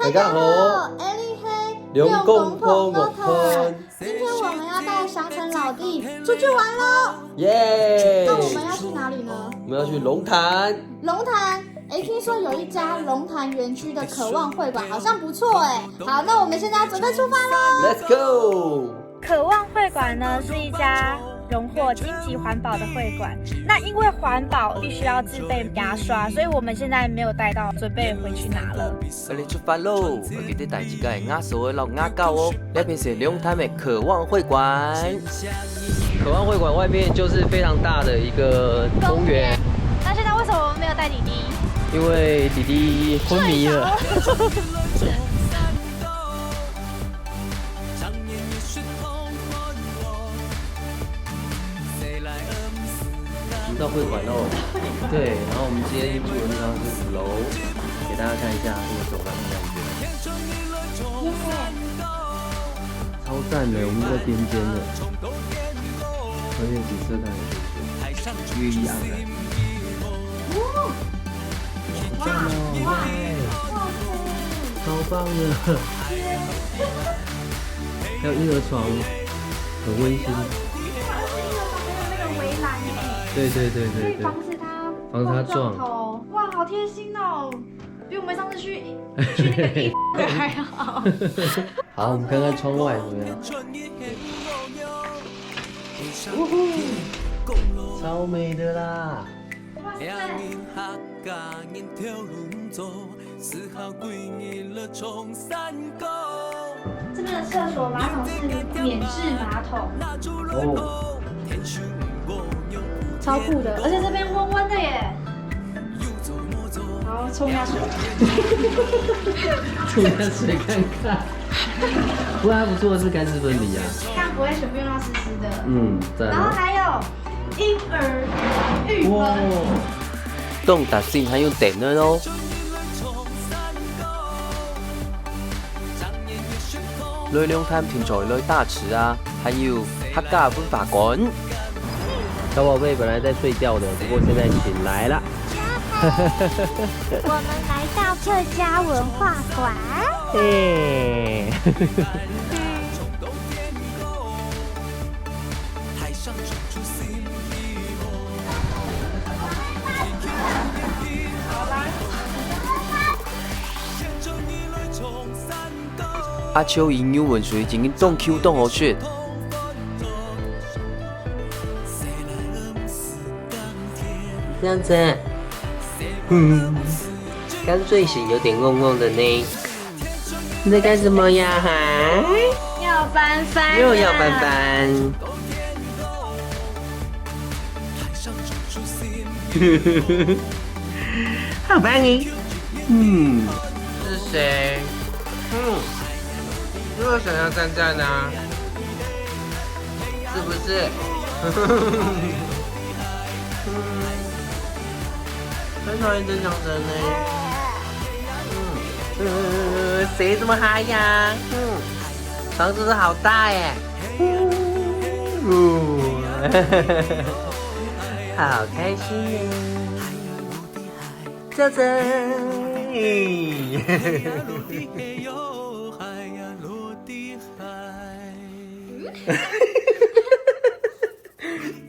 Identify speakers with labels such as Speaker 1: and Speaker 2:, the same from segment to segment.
Speaker 1: 大家好，艾利黑
Speaker 2: 龙公婆我坤。
Speaker 1: 今天我们要带香橙老弟出去玩喽！
Speaker 2: 耶！
Speaker 1: 那我们要去哪里呢？
Speaker 2: 我们要去龙潭。
Speaker 1: 龙潭，听说有一家龙潭园区的渴望会馆好像不错哎。好，那我们现在要准备出发喽
Speaker 2: ！Let's go！
Speaker 3: 渴望会馆呢是一家荣获金级环保的会馆。那因为环保必须要自备牙刷，所以我们现在没有带到，准备回去拿了。
Speaker 4: 我哋出發咯！我記得帶自己嘅牙刷嘅老牙膏哦。呢邊是龍潭嘅渴望會館。
Speaker 2: 渴望會館外面就是非常大的一個公園。
Speaker 3: 那現在為什麼我們沒有帶弟弟？
Speaker 2: 因為弟弟昏迷了。到会馆喽，对，然后我们今天住的地方是5楼，给大家看一下这个走廊的感觉，超赞的，我们在边间的，而且景色看很不错，绿意盎然，好赞哦，超棒的，还有婴儿床，很温馨。对，
Speaker 3: 防止它
Speaker 2: 撞
Speaker 3: 头。哇，好贴心哦，比我们上次去那个地还好。
Speaker 2: 好，我们看看窗外怎么样？超美的啦！
Speaker 3: 哇塞！这边的厕所马桶是免治马桶。
Speaker 2: 哦。
Speaker 3: 超酷的，而且这边温温的耶。好，冲下水。
Speaker 2: 冲下水看看。不过还不错，是干湿分离啊。
Speaker 3: 这样不会全部用到湿湿的。
Speaker 2: 嗯，赞。
Speaker 3: 然后还有婴儿浴盆。
Speaker 4: 動特性還有電熱哦。來龍潭停在來大池啊，還有客家文化館。
Speaker 2: 小宝贝本来在睡觉的，不过现在醒来了。
Speaker 5: 我们来到客家文化馆。
Speaker 2: 嘿。
Speaker 4: 阿秋因有文水已經動 Q 動好雪。
Speaker 2: 这样子，刚睡醒有点懵懵的呢。你在干什么呀？哈？
Speaker 3: 要翻翻。
Speaker 2: 又要翻翻。好棒哎！
Speaker 6: 是谁？如果想要站站啊，是不是？很讨厌郑强生呢。谁这么嗨呀？房子都好大耶。好开心耶！走走。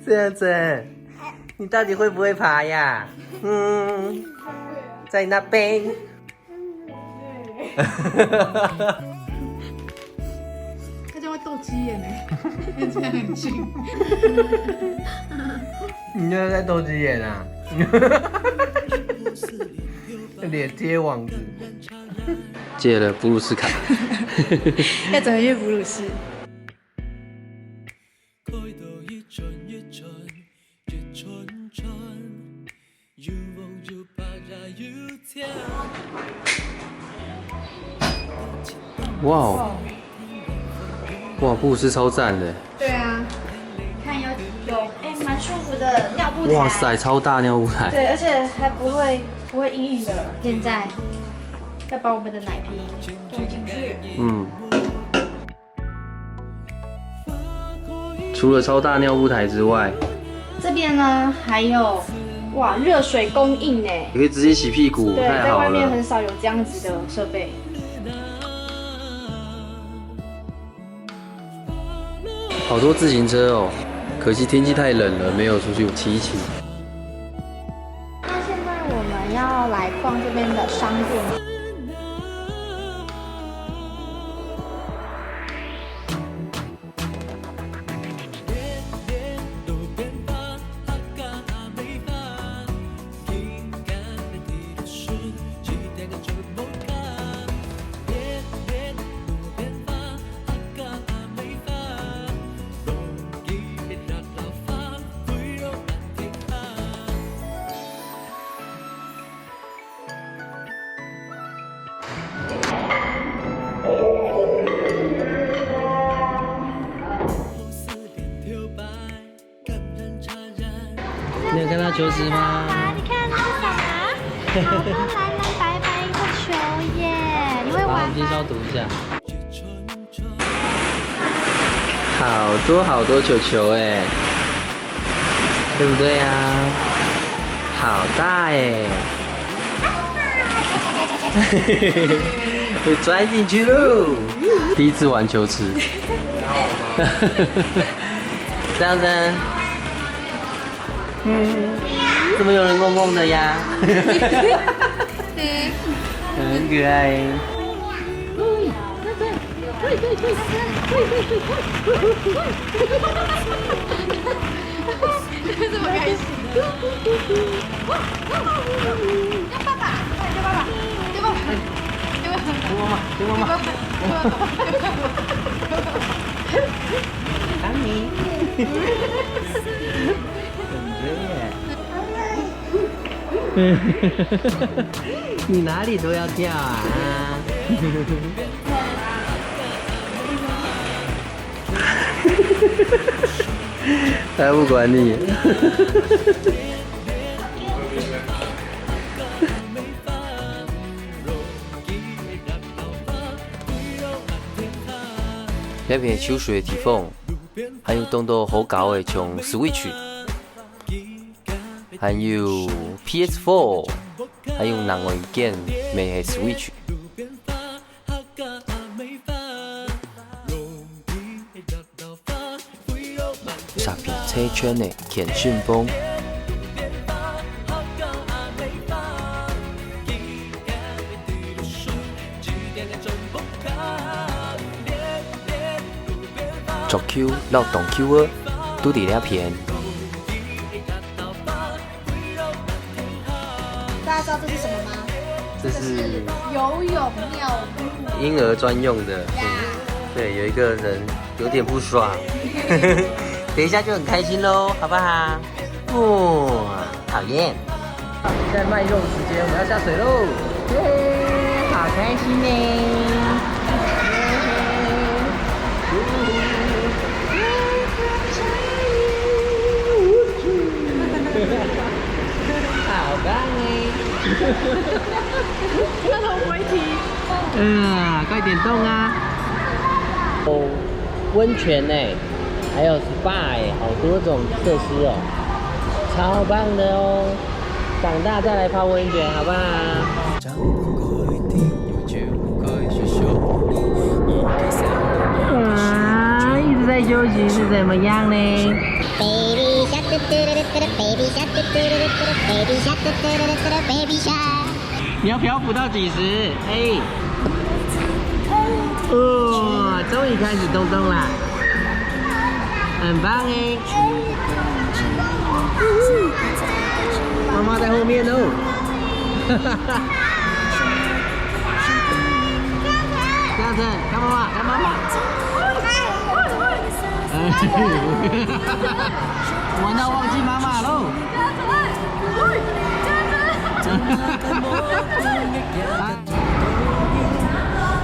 Speaker 6: 这样子，你到底会不会爬呀？在那边。
Speaker 3: 他就会斗鸡眼呢，变成很近。
Speaker 6: 你就是在斗鸡眼啊？脸贴网子。
Speaker 2: 借了布鲁斯卡。
Speaker 3: 要怎么去布鲁斯？
Speaker 2: 哇哦！哇，布鲁斯超赞的。
Speaker 3: 对啊，看有蛮舒服的尿布台。
Speaker 2: 哇塞，超大尿布台。
Speaker 3: 对，而且还不会硬硬的。现在要把我们的奶瓶装进去。
Speaker 2: 除了超大尿布台之外，
Speaker 3: 这边呢还有哇热水供应呢。
Speaker 2: 你可以直接洗屁股，
Speaker 3: 对，
Speaker 2: 太好
Speaker 3: 在外面
Speaker 2: 了。
Speaker 3: 很少有这样子的设备。
Speaker 2: 好多自行车哦，可惜天气太冷了，没有出去骑一骑。
Speaker 3: 那现在我们要来逛这边的商店。
Speaker 2: 你有看到球池吗？
Speaker 5: 啊，你看那是什么？好多蓝蓝白白的球耶！你会
Speaker 2: 好，我
Speaker 5: 玩吗？
Speaker 2: 们先消毒一下。好多球球哎，对不对呀？好大哎！被钻进去喽！第一次玩球池，这样子，怎么有人公公的呀？很可爱。
Speaker 1: 这么开心。叫爸爸，叫爸爸，叫爸爸，
Speaker 2: 妈妈，妈妈，安妮，很热耶！你哪里都要跳啊？他不管你。
Speaker 4: 那边手水的地方，还有动到好搞的像 Switch， 还有 PS4， 还有另外一件咩系 Switch。沙片车圈的简讯风。足球落动球儿，拄伫了片。
Speaker 1: 大家知道这是什么吗？
Speaker 2: 这是
Speaker 1: 游泳尿布。
Speaker 2: 婴儿专用的。对，有一个人有点不爽，等一下就很开心喽，好不好？哦，讨厌。现在卖肉时间，我们要下水喽！耶，好开心呢！好棒哎！
Speaker 3: 那头不会踢。
Speaker 2: 快点动啊！哦，温泉呢，还有 SPA 哎，好多种设施哦，超棒的哦！长大再来泡温泉，好不好？啊，一直在休息是怎么样呢
Speaker 5: Baby shark do do do do do baby shark do do do do do baby shark do do do do do baby shark。
Speaker 2: 你要漂浮到几时？哎，哦，终于开始动动啦，很棒哎！妈妈在后面哦，哈哈哈！嘉诚，看妈妈，看妈妈。玩到忘记妈妈喽！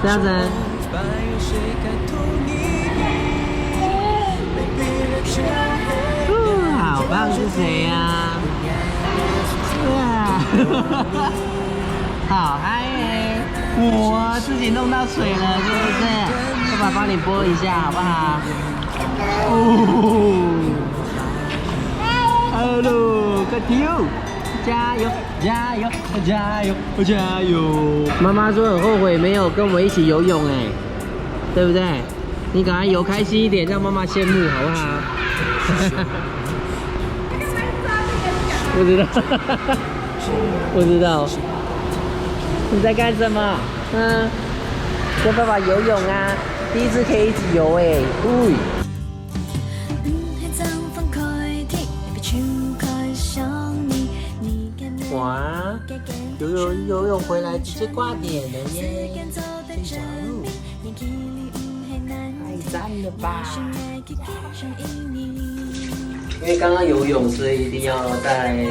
Speaker 2: 嘉诚，好棒是谁呀？哇，好嗨耶！我自己弄到水了，是不是？爸爸帮你拨一下，好不好？哦，Hello，快跳！加油，加油，加油，加油！妈妈说很后悔没有跟我们一起游泳哎，对不对？你赶快游开心一点，让妈妈羡慕，好不好？不知道，不知道。你在干什么？嗯，跟爸爸游泳啊！第一次可以一起游哎，喂。哇，游泳回来直接挂点了耶，睡着了，太赞了吧！因为刚刚游泳，所以一定要再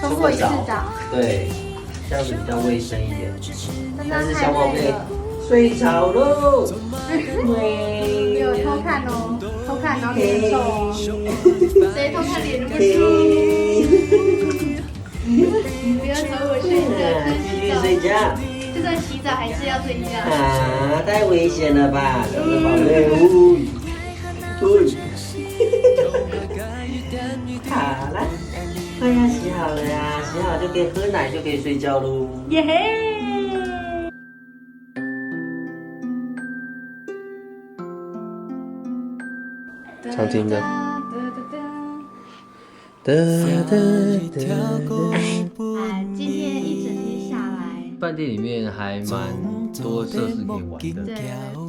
Speaker 1: 冲过一次澡，
Speaker 2: 对，这样子比较卫生一点。但是
Speaker 1: 太
Speaker 2: 小宝贝
Speaker 1: 累了，
Speaker 2: 睡着喽，
Speaker 1: 没有偷看哦，偷看然后脸很臭哦，谁偷看脸那么臭？不要吵我睡
Speaker 2: 继续睡觉。
Speaker 1: 就算洗澡还是要睡觉。
Speaker 2: 啊，太危险了吧，小宝贝，好了，快要洗好了呀，洗好就可以喝奶，就可以睡觉喽。
Speaker 1: 耶嘿！
Speaker 2: 常听的。
Speaker 1: 今天一整天下来，
Speaker 2: 饭店里面还蛮多设施可以玩的。
Speaker 1: 对，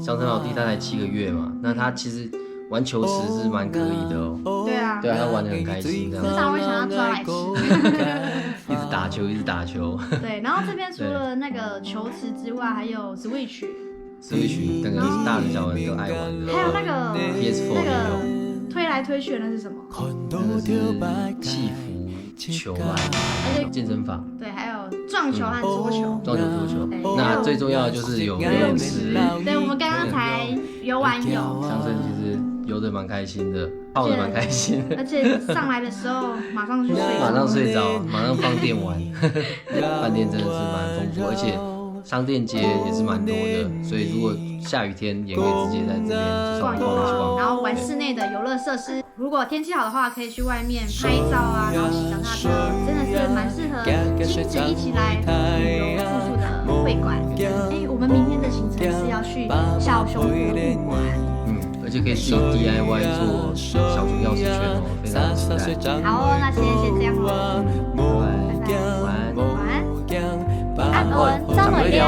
Speaker 2: 上层老弟他才7个月嘛，那他其实玩球池是蛮可以的哦。
Speaker 1: 对啊，
Speaker 2: 对啊，他玩得很开心，这样
Speaker 1: 时常会想要抓来吃。
Speaker 2: 一直打球，一直打球。
Speaker 1: 对，然后这边除了那个球池之外，还有 Switch，
Speaker 2: Switch 那个大人小人都爱玩的。
Speaker 1: 还有那个
Speaker 2: PS4
Speaker 1: 那
Speaker 2: 也有。
Speaker 1: 个推来推去的那是什么？
Speaker 2: 那个是气浮球吧，健身房。
Speaker 1: 对，还有撞球和桌球。
Speaker 2: 撞球、足球
Speaker 1: 对。
Speaker 2: 那最重要的就是有游泳池。
Speaker 1: 对，我们刚刚才游完泳。
Speaker 2: 上升其实游得蛮开心的，泡得蛮开心的。
Speaker 1: 而且上来的时候马上就睡着。
Speaker 2: 马上睡着，马上放电玩。饭店真的是蛮丰富，而且商店街也是蛮多的，所以如果下雨天也可以直接在这边
Speaker 1: 逛一逛，然后玩室内的游乐设施。如果天气好的话，可以去外面拍照啊，然后骑脚踏车，真的是蛮适合亲子一起来旅游住宿的会馆。我们明天的行程是要去小熊博物馆。
Speaker 2: 而且可以自己 DIY 做小熊钥匙圈哦，非常期待。
Speaker 1: 好哦，那先这样喽，
Speaker 2: 拜拜，晚安，
Speaker 1: 晚安，安稳，张伟良。